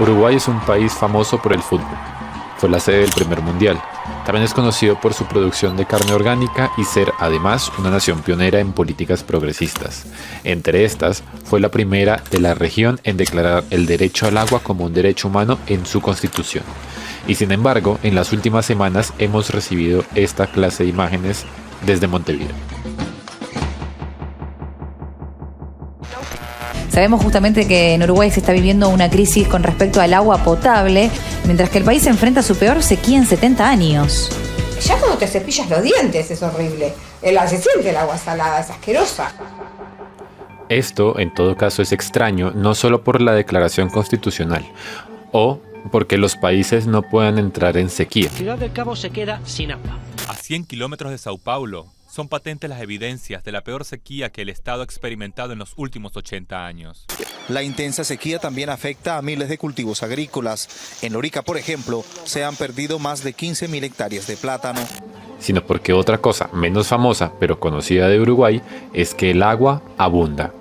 Uruguay es un país famoso por el fútbol. Fue la sede del primer mundial. También es conocido por su producción de carne orgánica y ser, además, una nación pionera en políticas progresistas. Entre estas, fue la primera de la región en declarar el derecho al agua como un derecho humano en su constitución. Y sin embargo, en las últimas semanas hemos recibido esta clase de imágenes desde Montevideo. Sabemos justamente que en Uruguay se está viviendo una crisis con respecto al agua potable, mientras que el país se enfrenta a su peor sequía en 70 años. Ya cuando te cepillas los dientes es horrible. Se siente el agua salada, es asquerosa. Esto, en todo caso, es extraño no solo por la declaración constitucional o porque los países no puedan entrar en sequía. Ciudad del Cabo se queda sin agua. A 100 kilómetros de Sao Paulo, son patentes las evidencias de la peor sequía que el Estado ha experimentado en los últimos 80 años. La intensa sequía también afecta a miles de cultivos agrícolas. En Lorica, por ejemplo, se han perdido más de 15.000 hectáreas de plátano. Sino porque otra cosa menos famosa, pero conocida de Uruguay, es que el agua abunda.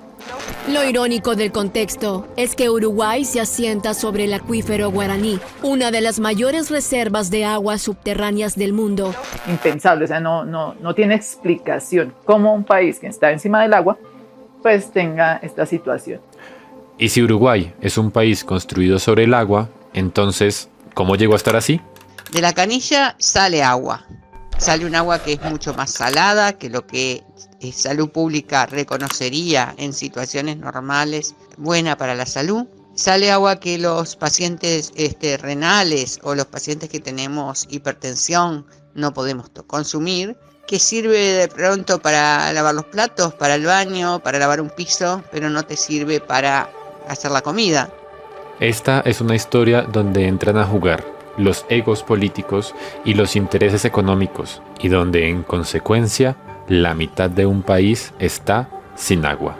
Lo irónico del contexto es que Uruguay se asienta sobre el acuífero Guaraní, una de las mayores reservas de aguas subterráneas del mundo. Impensable, o sea, no tiene explicación cómo un país que está encima del agua pues tenga esta situación. Y si Uruguay es un país construido sobre el agua, entonces, ¿cómo llegó a estar así? De la canilla sale agua. Sale un agua que es mucho más salada que lo que Salud Pública reconocería en situaciones normales, buena para la salud. Sale agua que los pacientes renales o los pacientes que tenemos hipertensión no podemos consumir, que sirve de pronto para lavar los platos, para el baño, para lavar un piso, pero no te sirve para hacer la comida. Esta es una historia donde entran a jugar los egos políticos y los intereses económicos, y donde en consecuencia la mitad de un país está sin agua.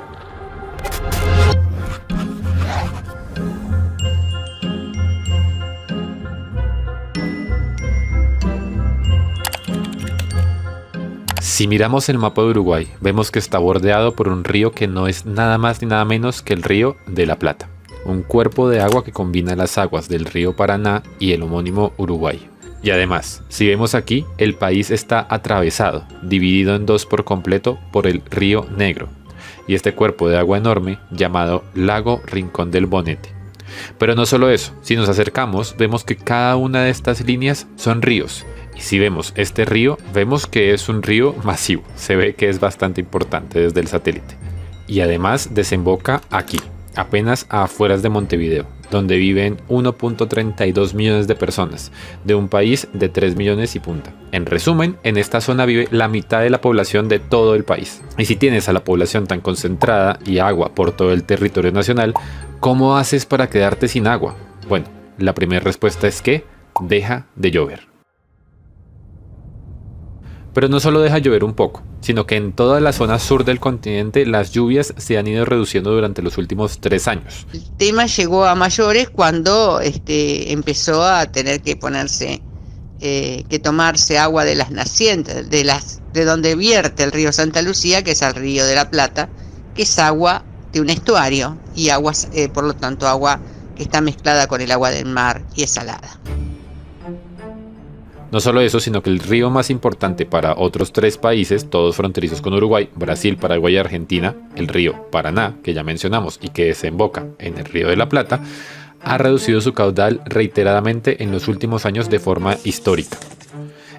Si miramos el mapa de Uruguay, vemos que está bordeado por un río que no es nada más ni nada menos que el río de la Plata, un cuerpo de agua que combina las aguas del río Paraná y el homónimo Uruguay. Y además, si vemos aquí, el país está atravesado, dividido en dos por completo por el río Negro, y este cuerpo de agua enorme llamado Lago Rincón del Bonete. Pero no solo eso, si nos acercamos, vemos que cada una de estas líneas son ríos. Y si vemos este río, vemos que es un río masivo, se ve que es bastante importante desde el satélite. Y además desemboca aquí, apenas a afueras de Montevideo, donde viven 1.32 millones de personas, de un país de 3 millones y punta. En resumen, en esta zona vive la mitad de la población de todo el país. Y si tienes a la población tan concentrada y agua por todo el territorio nacional, ¿cómo haces para quedarte sin agua? Bueno, la primera respuesta es que deja de llover. Pero no solo deja llover un poco, sino que en toda la zona sur del continente las lluvias se han ido reduciendo durante los últimos 3 años. El tema llegó a mayores cuando empezó a tener que tomarse agua de las nacientes, de donde vierte el río Santa Lucía, que es el río de la Plata, que es agua de un estuario y por lo tanto agua que está mezclada con el agua del mar y es salada. No solo eso, sino que el río más importante para otros 3 países, todos fronterizos con Uruguay, Brasil, Paraguay y Argentina, el río Paraná, que ya mencionamos y que desemboca en el río de la Plata, ha reducido su caudal reiteradamente en los últimos años de forma histórica.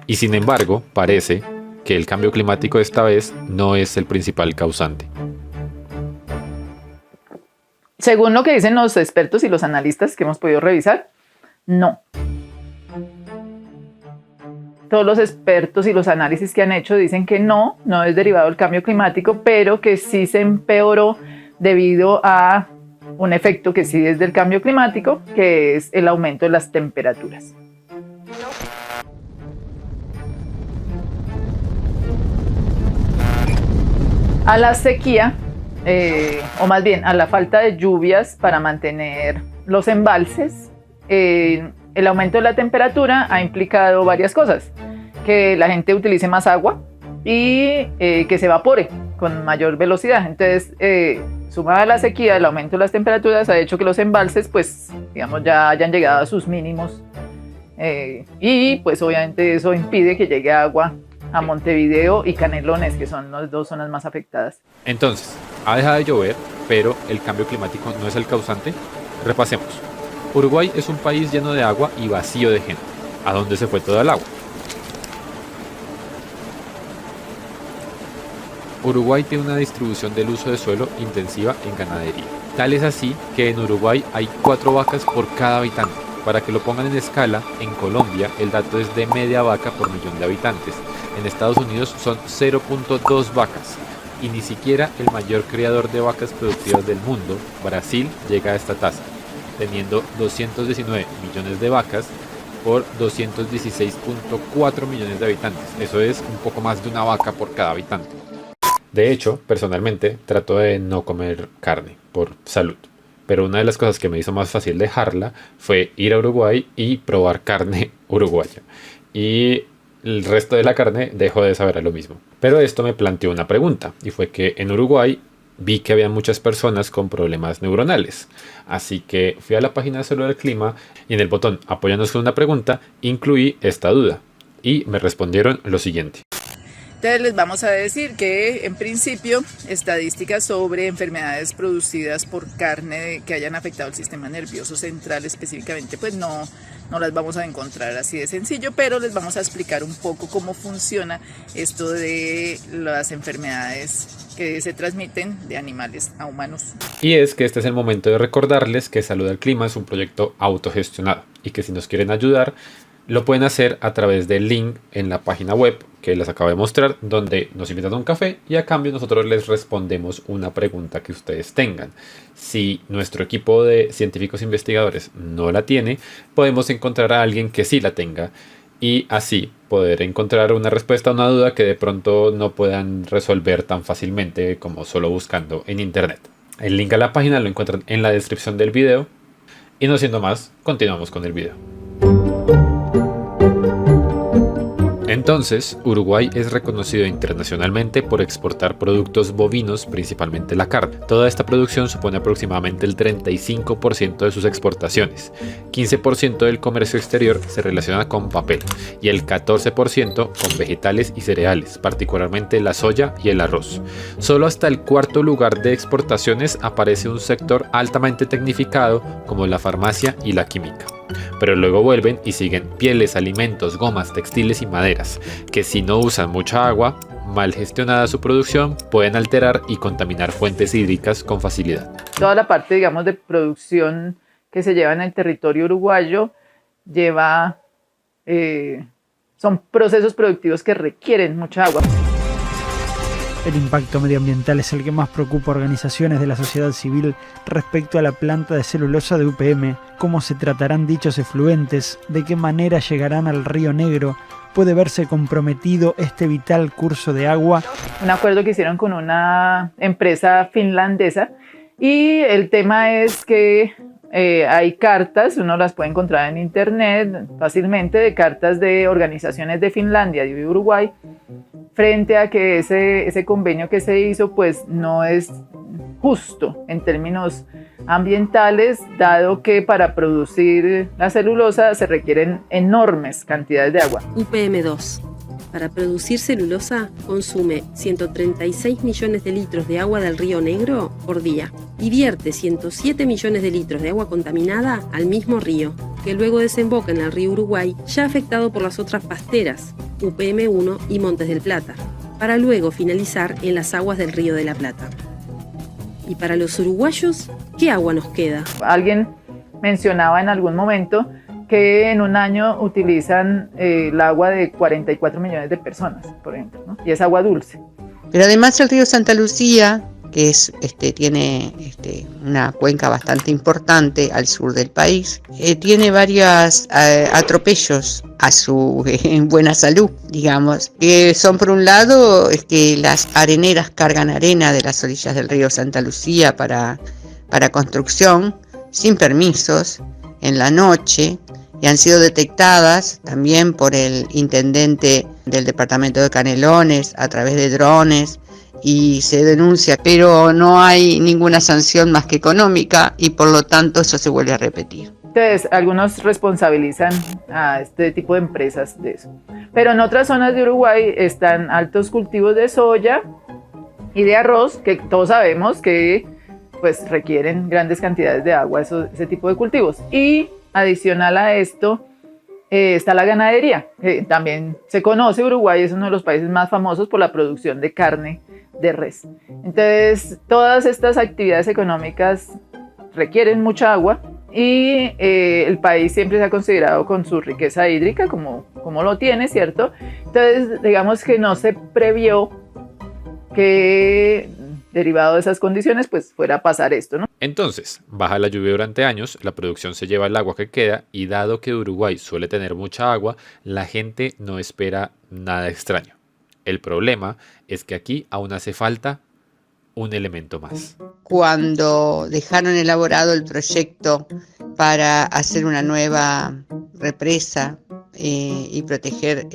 Y sin embargo, parece que el cambio climático esta vez no es el principal causante. Según lo que dicen los expertos y los analistas que hemos podido revisar, no. Todos los expertos y los análisis que han hecho dicen que no es derivado del cambio climático, pero que sí se empeoró debido a un efecto que sí es del cambio climático, que es el aumento de las temperaturas. A la sequía, o más bien a la falta de lluvias para mantener los embalses, el aumento de la temperatura ha implicado varias cosas: que la gente utilice más agua y que se evapore con mayor velocidad. Entonces, sumada a la sequía, el aumento de las temperaturas ha hecho que los embalses, pues, digamos, ya hayan llegado a sus mínimos. Y pues obviamente eso impide que llegue agua a Montevideo y Canelones, que son las dos zonas más afectadas. Entonces, ha dejado de llover, pero el cambio climático no es el causante. Repasemos. Uruguay es un país lleno de agua y vacío de gente. ¿A dónde se fue toda el agua? Uruguay tiene una distribución del uso de suelo intensiva en ganadería. Tal es así que en Uruguay hay 4 vacas por cada habitante. Para que lo pongan en escala, en Colombia el dato es de media vaca por millón de habitantes. En Estados Unidos son 0.2 vacas. Y ni siquiera el mayor criador de vacas productivas del mundo, Brasil, llega a esta tasa, teniendo 219 millones de vacas por 216.4 millones de habitantes. Eso es un poco más de una vaca por cada habitante. De hecho, personalmente trato de no comer carne por salud, pero una de las cosas que me hizo más fácil dejarla fue ir a Uruguay y probar carne uruguaya. Y el resto de la carne dejó de saber a lo mismo. Pero esto me planteó una pregunta, y fue que en Uruguay vi que había muchas personas con problemas neuronales. Así que fui a la página de Salud del Clima y en el botón Apóyanos con una pregunta incluí esta duda. Y me respondieron lo siguiente. Entonces les vamos a decir que en principio estadísticas sobre enfermedades producidas por carne que hayan afectado el sistema nervioso central específicamente, pues no las vamos a encontrar así de sencillo, pero les vamos a explicar un poco cómo funciona esto de las enfermedades que se transmiten de animales a humanos. Y es que este es el momento de recordarles que Salud al Clima es un proyecto autogestionado y que si nos quieren ayudar lo pueden hacer a través del link en la página web que les acabo de mostrar, donde nos invitan a un café y a cambio nosotros les respondemos una pregunta que ustedes tengan. Si nuestro equipo de científicos investigadores no la tiene, podemos encontrar a alguien que sí la tenga y así poder encontrar una respuesta a una duda que de pronto no puedan resolver tan fácilmente como solo buscando en internet. El link a la página lo encuentran en la descripción del video y no siendo más, continuamos con el video. Entonces, Uruguay es reconocido internacionalmente por exportar productos bovinos, principalmente la carne. Toda esta producción supone aproximadamente el 35% de sus exportaciones. 15% del comercio exterior se relaciona con papel y el 14% con vegetales y cereales, particularmente la soya y el arroz. Solo hasta el 4º lugar de exportaciones aparece un sector altamente tecnificado como la farmacia y la química. Pero luego vuelven y siguen pieles, alimentos, gomas, textiles y maderas, que si no usan mucha agua, mal gestionada su producción, pueden alterar y contaminar fuentes hídricas con facilidad. Toda la parte, digamos, de producción que se lleva en el territorio uruguayo son procesos productivos que requieren mucha agua. El impacto medioambiental es el que más preocupa a organizaciones de la sociedad civil respecto a la planta de celulosa de UPM, cómo se tratarán dichos efluentes, de qué manera llegarán al Río Negro, puede verse comprometido este vital curso de agua. Un acuerdo que hicieron con una empresa finlandesa y el tema es que hay cartas, uno las puede encontrar en internet fácilmente, de cartas de organizaciones de Finlandia y de Uruguay, frente a que ese convenio que se hizo pues no es justo en términos ambientales, dado que para producir la celulosa se requieren enormes cantidades de agua. UPM2. Para producir celulosa consume 136 millones de litros de agua del Río Negro por día y vierte 107 millones de litros de agua contaminada al mismo río, que luego desemboca en el río Uruguay, ya afectado por las otras pasteras, UPM1 y Montes del Plata, para luego finalizar en las aguas del Río de la Plata. ¿Y para los uruguayos, qué agua nos queda? Alguien mencionaba en algún momento que en un año utilizan el agua de 44 millones de personas, por ejemplo, ¿no? Y es agua dulce. Pero además el río Santa Lucía, que tiene una cuenca bastante importante al sur del país, tiene varios atropellos a su buena salud, digamos, que son por un lado que las areneras cargan arena de las orillas del río Santa Lucía para construcción, sin permisos, en la noche, y han sido detectadas también por el intendente del departamento de Canelones a través de drones y se denuncia, pero no hay ninguna sanción más que económica y por lo tanto eso se vuelve a repetir. Entonces, algunos responsabilizan a este tipo de empresas de eso. Pero en otras zonas de Uruguay están altos cultivos de soya y de arroz, que todos sabemos que pues requieren grandes cantidades de agua, ese tipo de cultivos. Y adicional a esto está la ganadería, que también se conoce. Uruguay es uno de los países más famosos por la producción de carne de res. Entonces, todas estas actividades económicas requieren mucha agua y el país siempre se ha considerado con su riqueza hídrica como lo tiene, ¿cierto? Entonces, digamos que no se previó que derivado de esas condiciones pues fuera a pasar esto, ¿no? Entonces, baja la lluvia durante años, la producción se lleva el agua que queda y dado que Uruguay suele tener mucha agua, la gente no espera nada extraño. El problema es que aquí aún hace falta un elemento más. Cuando dejaron elaborado el proyecto para hacer una nueva represa y proteger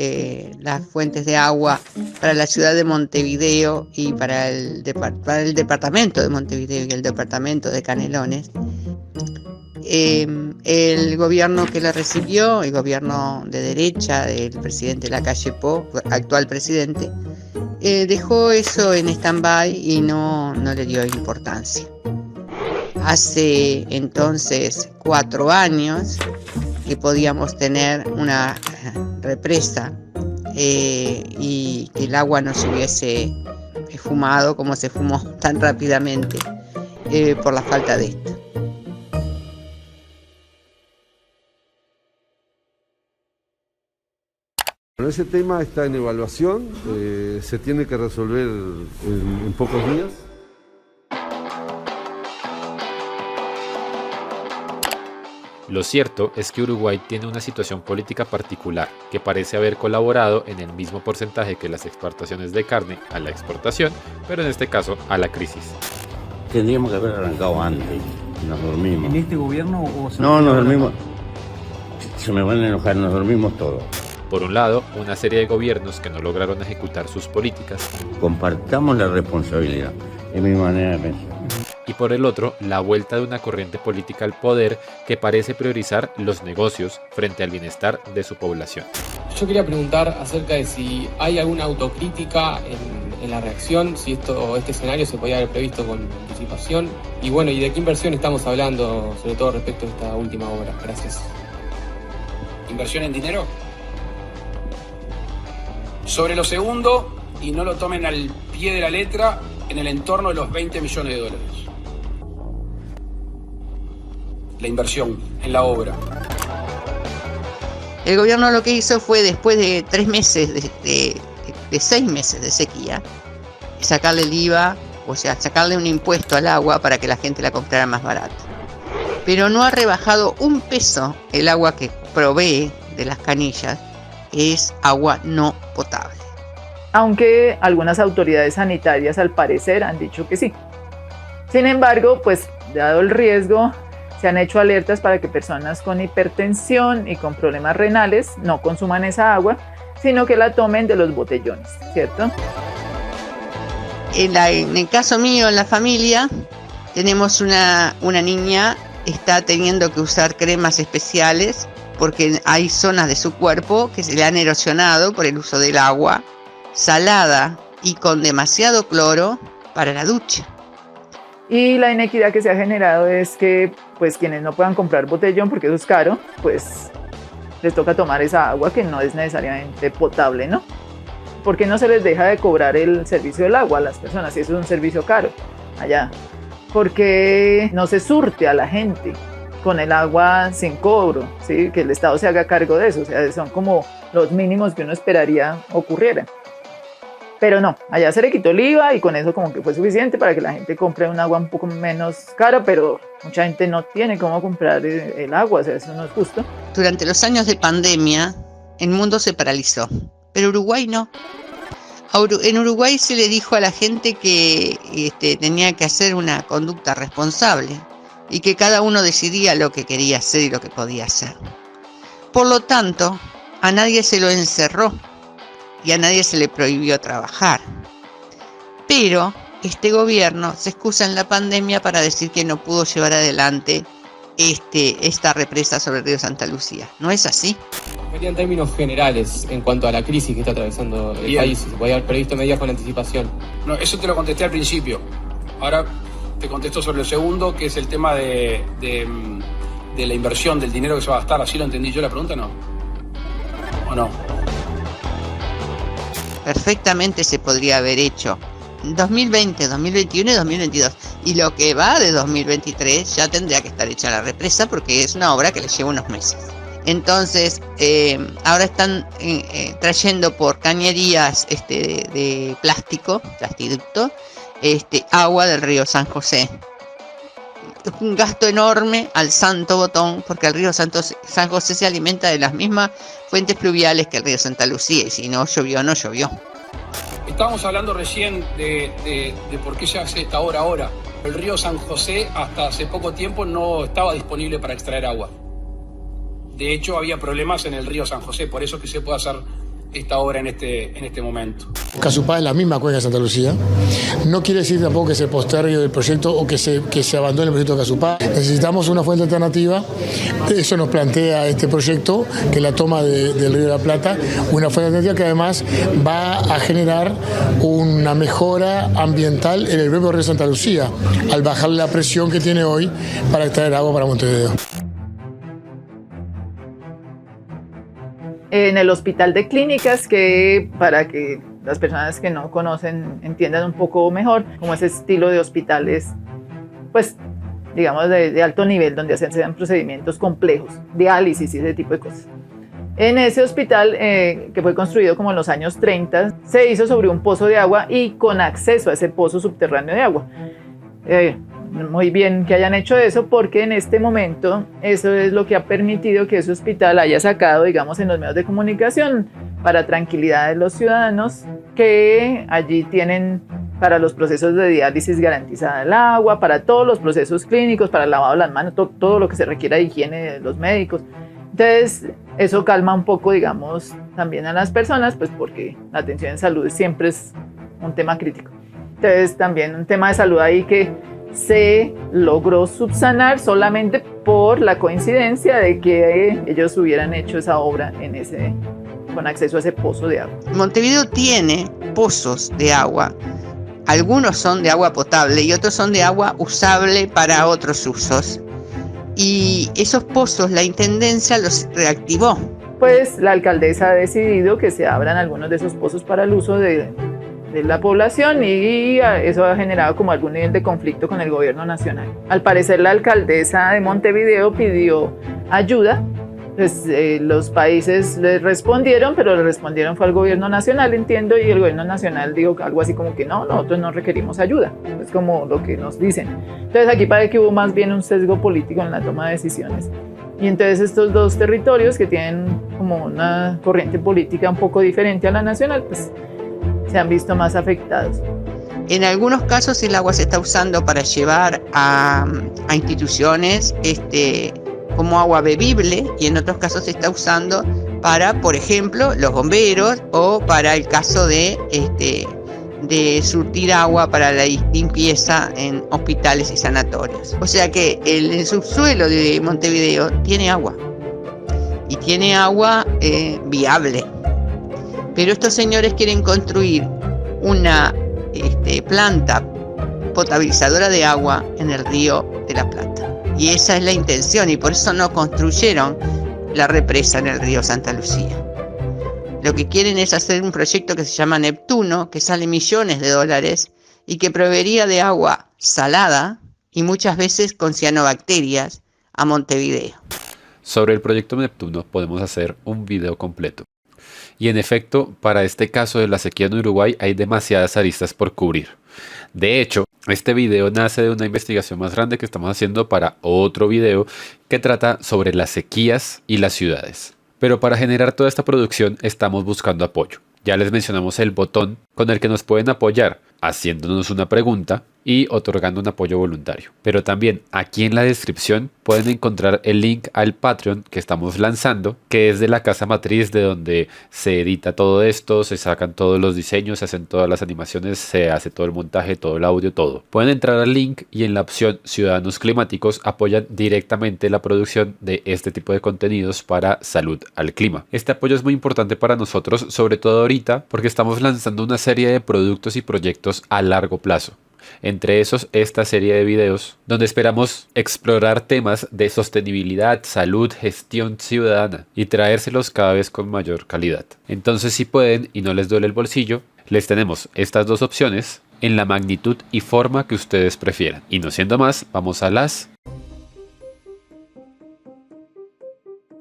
las fuentes de agua para la ciudad de Montevideo y para el departamento de Montevideo y el departamento de Canelones, el gobierno que la recibió, el gobierno de derecha del presidente Lacalle Pou, actual presidente, dejó eso en stand-by y no le dio importancia. Hace entonces 4 años que podíamos tener una represa y que el agua no se hubiese fumado como se fumó tan rápidamente por la falta de esto. Bueno, ese tema está en evaluación, se tiene que resolver en pocos días. Lo cierto es que Uruguay tiene una situación política particular que parece haber colaborado en el mismo porcentaje que las exportaciones de carne a la exportación, pero en este caso a la crisis. Tendríamos que haber arrancado antes, nos dormimos. ¿En este gobierno o No, nos dormimos. Se me van a enojar, nos dormimos todos. Por un lado, una serie de gobiernos que no lograron ejecutar sus políticas. Compartamos la responsabilidad, es mi manera de pensar. Y por el otro, la vuelta de una corriente política al poder que parece priorizar los negocios frente al bienestar de su población. Yo quería preguntar acerca de si hay alguna autocrítica en la reacción, si este escenario se podía haber previsto con anticipación, y bueno, ¿y de qué inversión estamos hablando, sobre todo respecto a esta última obra? Gracias. ¿Inversión en dinero? Sobre lo segundo, y no lo tomen al pie de la letra, en el entorno de los $20 millones. La inversión en la obra. El gobierno lo que hizo fue, después de 3 meses, de 6 meses de sequía, sacarle el IVA, o sea, sacarle un impuesto al agua para que la gente la comprara más barata. Pero no ha rebajado un peso el agua que provee de las canillas, es agua no potable. Aunque algunas autoridades sanitarias al parecer han dicho que sí. Sin embargo, pues dado el riesgo, se han hecho alertas para que personas con hipertensión y con problemas renales no consuman esa agua, sino que la tomen de los botellones, ¿cierto? En el caso mío, en la familia, tenemos una niña que está teniendo que usar cremas especiales porque hay zonas de su cuerpo que se le han erosionado por el uso del agua salada y con demasiado cloro para la ducha. Y la inequidad que se ha generado es que pues quienes no puedan comprar botellón porque eso es caro, pues les toca tomar esa agua que no es necesariamente potable, ¿no? ¿Por qué no se les deja de cobrar el servicio del agua a las personas si eso es un servicio caro allá? Porque no se surte a la gente con el agua sin cobro, ¿sí? Que el Estado se haga cargo de eso, o sea, son como los mínimos que uno esperaría ocurrieran. Pero no, allá se le quitó el IVA y con eso como que fue suficiente para que la gente compre un agua un poco menos cara, pero mucha gente no tiene cómo comprar el agua, o sea, eso no es justo. Durante los años de pandemia, el mundo se paralizó, pero Uruguay no. En Uruguay se le dijo a la gente que tenía que hacer una conducta responsable y que cada uno decidía lo que quería hacer y lo que podía hacer. Por lo tanto, a nadie se lo encerró y a nadie se le prohibió trabajar. Pero este gobierno se excusa en la pandemia para decir que no pudo llevar adelante esta represa sobre el río Santa Lucía. ¿No es así? Quería en términos generales, en cuanto a la crisis que está atravesando el país, si se podía haber previsto medidas con anticipación. No, eso te lo contesté al principio. Ahora te contesto sobre el segundo, que es el tema de la inversión, del dinero que se va a gastar. ¿Así lo entendí yo la pregunta, no? ¿O no? Perfectamente se podría haber hecho 2020, 2021 y 2022. Y lo que va de 2023 ya tendría que estar hecha la represa porque es una obra que le lleva unos meses. Entonces, ahora están trayendo por cañerías de plástico, plastiducto, agua del río San José. Un gasto enorme al santo botón, porque el río San José se alimenta de las mismas fuentes pluviales que el río Santa Lucía, y si no llovió, no llovió. Estábamos hablando recién de por qué se hace esta obra ahora. El río San José hasta hace poco tiempo no estaba disponible para extraer agua. De hecho, había problemas en el río San José, por eso que se puede hacer esta obra en este momento. Casupá es la misma cuenca de Santa Lucía. No quiere decir tampoco que se postergue el proyecto o que se abandone el proyecto de Casupá. Necesitamos una fuente alternativa. Eso nos plantea este proyecto, que es la toma del río de la Plata, una fuente alternativa que además va a generar una mejora ambiental en el propio río Santa Lucía, al bajar la presión que tiene hoy para extraer agua para Montevideo. En el Hospital de Clínicas, que para que las personas que no conocen entiendan un poco mejor, como ese estilo de hospitales, pues digamos de alto nivel, donde se hacen procedimientos complejos, diálisis y ese tipo de cosas. En ese hospital, que fue construido como en los años 30, se hizo sobre un pozo de agua y con acceso a ese pozo subterráneo de agua. Muy bien que hayan hecho eso, porque en este momento eso es lo que ha permitido que ese hospital haya sacado, digamos, en los medios de comunicación, para tranquilidad de los ciudadanos, que allí tienen para los procesos de diálisis garantizada el agua, para todos los procesos clínicos, para el lavado de las manos, todo lo que se requiera de higiene de los médicos. Entonces, eso calma un poco, digamos, también a las personas, pues porque la atención en salud siempre es un tema crítico. Entonces, también un tema de salud ahí que se logró subsanar solamente por la coincidencia de que ellos hubieran hecho esa obra con acceso a ese pozo de agua. Montevideo tiene pozos de agua. Algunos son de agua potable y otros son de agua usable para otros usos. Y esos pozos la Intendencia los reactivó. Pues la alcaldesa ha decidido que se abran algunos de esos pozos para el uso de la población, y eso ha generado como algún nivel de conflicto con el gobierno nacional. Al parecer la alcaldesa de Montevideo pidió ayuda, pues los países le respondieron, pero le respondieron fue al gobierno nacional, entiendo, y el gobierno nacional dijo algo así como que no, nosotros no requerimos ayuda, es como lo que nos dicen. Entonces aquí parece que hubo más bien un sesgo político en la toma de decisiones. Y entonces estos dos territorios que tienen como una corriente política un poco diferente a la nacional, pues se han visto más afectados. En algunos casos el agua se está usando para llevar a instituciones como agua bebible, y en otros casos se está usando para, por ejemplo, los bomberos, o para el caso de surtir agua para la limpieza en hospitales y sanatorios. O sea que el subsuelo de Montevideo tiene agua, y tiene agua viable. Pero estos señores quieren construir una planta potabilizadora de agua en el río de la Plata. Y esa es la intención, y por eso no construyeron la represa en el río Santa Lucía. Lo que quieren es hacer un proyecto que se llama Neptuno, que sale millones de dólares y que proveería de agua salada y muchas veces con cianobacterias a Montevideo. Sobre el proyecto Neptuno podemos hacer un video completo. Y en efecto, para este caso de la sequía en Uruguay hay demasiadas aristas por cubrir. De hecho, este video nace de una investigación más grande que estamos haciendo para otro video que trata sobre las sequías y las ciudades. Pero para generar toda esta producción estamos buscando apoyo. Ya les mencionamos el botón con el que nos pueden apoyar haciéndonos una pregunta y otorgando un apoyo voluntario. Pero también aquí en la descripción pueden encontrar el link al Patreon que estamos lanzando, que es de la casa matriz de donde se edita todo esto, se sacan todos los diseños, se hacen todas las animaciones, se hace todo el montaje, todo el audio, todo. Pueden entrar al link y en la opción Ciudadanos Climáticos apoyan directamente la producción de este tipo de contenidos para salud al clima. Este apoyo es muy importante para nosotros, sobre todo ahorita, porque estamos lanzando una serie de productos y proyectos a largo plazo. Entre esos, esta serie de videos donde esperamos explorar temas de sostenibilidad, salud, gestión ciudadana y traérselos cada vez con mayor calidad. Entonces, si pueden y no les duele el bolsillo, les tenemos estas dos opciones en la magnitud y forma que ustedes prefieran. Y no siendo más, vamos a las...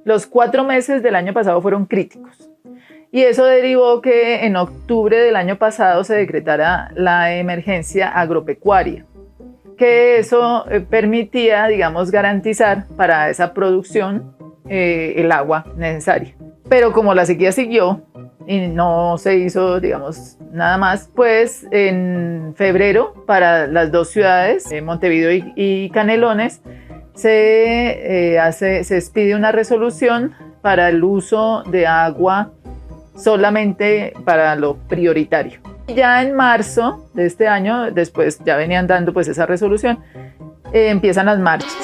Los 4 meses del año pasado fueron críticos. Y eso derivó que en octubre del año pasado se decretara la emergencia agropecuaria, que eso permitía, digamos, garantizar para esa producción el agua necesaria. Pero como la sequía siguió y no se hizo, digamos, nada más, pues en febrero para las dos ciudades, Montevideo y Canelones, se expide una resolución para el uso de agua solamente para lo prioritario. Ya en marzo de este año, después ya venían dando pues esa resolución, empiezan las marchas.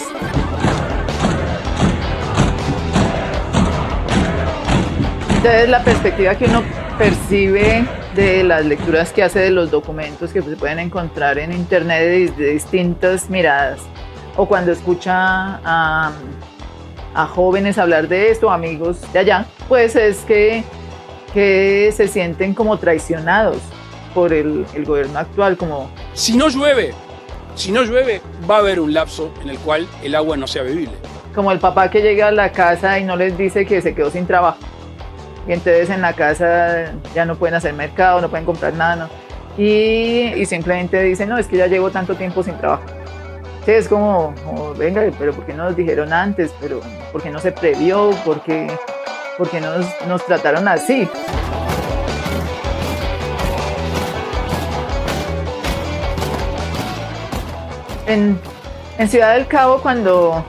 Entonces la perspectiva que uno percibe de las lecturas que hace de los documentos que se pueden encontrar en internet de distintas miradas, o cuando escucha a jóvenes hablar de esto, amigos de allá, pues es que se sienten como traicionados por el gobierno actual. Como si no llueve, va a haber un lapso en el cual el agua no sea bebible. Como el papá que llega a la casa y no les dice que se quedó sin trabajo. Y entonces en la casa ya no pueden hacer mercado, no pueden comprar nada, ¿no? Y simplemente dicen, no, es que ya llevo tanto tiempo sin trabajo. Sí, es como venga, pero ¿por qué no nos dijeron antes? Pero ¿por qué no se previó? ¿Por qué nos trataron así? En Ciudad del Cabo, cuando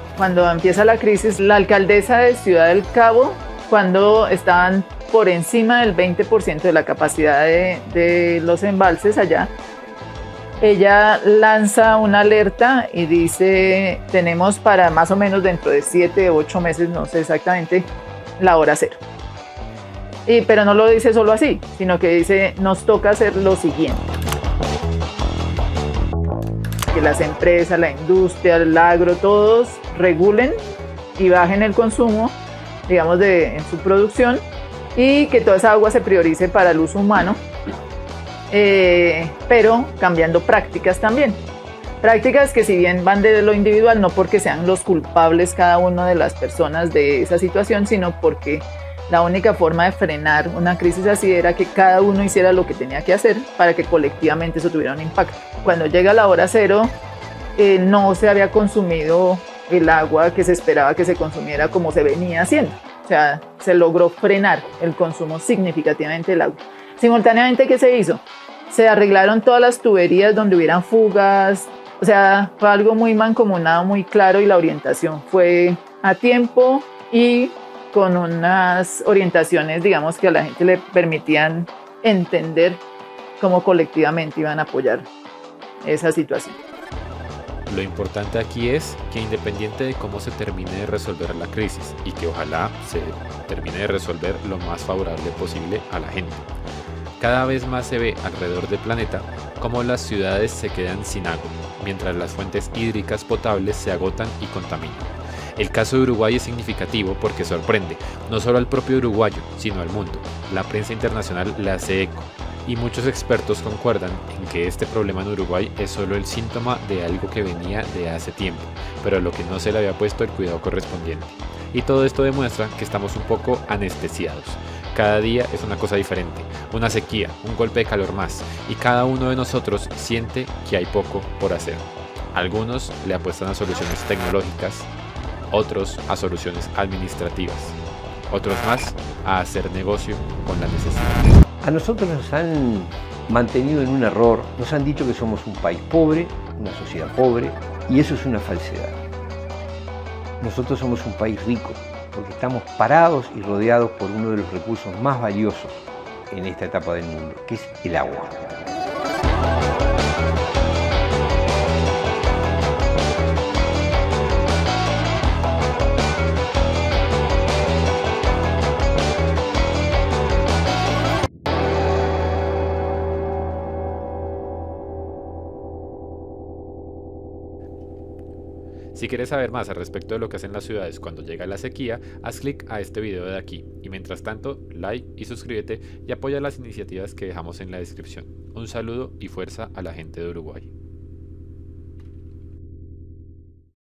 empieza la crisis, la alcaldesa de Ciudad del Cabo, cuando estaban por encima del 20% de la capacidad de los embalses allá, ella lanza una alerta y dice, tenemos para más o menos dentro de 7 o 8 meses, no sé exactamente, la hora cero. Pero no lo dice solo así, sino que dice, nos toca hacer lo siguiente. Que las empresas, la industria, el agro, todos regulen y bajen el consumo, digamos, en su producción, y que toda esa agua se priorice para el uso humano, pero cambiando prácticas también. Prácticas que si bien van de lo individual, no porque sean los culpables cada una de las personas de esa situación, sino porque la única forma de frenar una crisis así era que cada uno hiciera lo que tenía que hacer para que colectivamente eso tuviera un impacto. Cuando llega la hora cero, no se había consumido el agua que se esperaba que se consumiera como se venía haciendo. O sea, se logró frenar el consumo significativamente del agua. Simultáneamente, ¿qué se hizo? Se arreglaron todas las tuberías donde hubieran fugas. O sea, fue algo muy mancomunado, muy claro, y la orientación fue a tiempo y con unas orientaciones, digamos, que a la gente le permitían entender cómo colectivamente iban a apoyar esa situación. Lo importante aquí es que independiente de cómo se termine de resolver la crisis y que ojalá se termine de resolver lo más favorable posible a la gente, cada vez más se ve alrededor del planeta cómo las ciudades se quedan sin agua, mientras las fuentes hídricas potables se agotan y contaminan. El caso de Uruguay es significativo porque sorprende no solo al propio uruguayo, sino al mundo. La prensa internacional le hace eco y muchos expertos concuerdan en que este problema en Uruguay es solo el síntoma de algo que venía de hace tiempo, pero a lo que no se le había puesto el cuidado correspondiente. Y todo esto demuestra que estamos un poco anestesiados. Cada día es una cosa diferente, una sequía, un golpe de calor más, y cada uno de nosotros siente que hay poco por hacer. Algunos le apuestan a soluciones tecnológicas, otros a soluciones administrativas, otros más a hacer negocio con la necesidad. A nosotros nos han mantenido en un error. Nos han dicho que somos un país pobre, una sociedad pobre, y eso es una falsedad. Nosotros somos un país rico, porque estamos parados y rodeados por uno de los recursos más valiosos en esta etapa del mundo, que es el agua. Si quieres saber más al respecto de lo que hacen las ciudades cuando llega la sequía, haz clic a este video de aquí y mientras tanto, like y suscríbete y apoya las iniciativas que dejamos en la descripción. Un saludo y fuerza a la gente de Uruguay.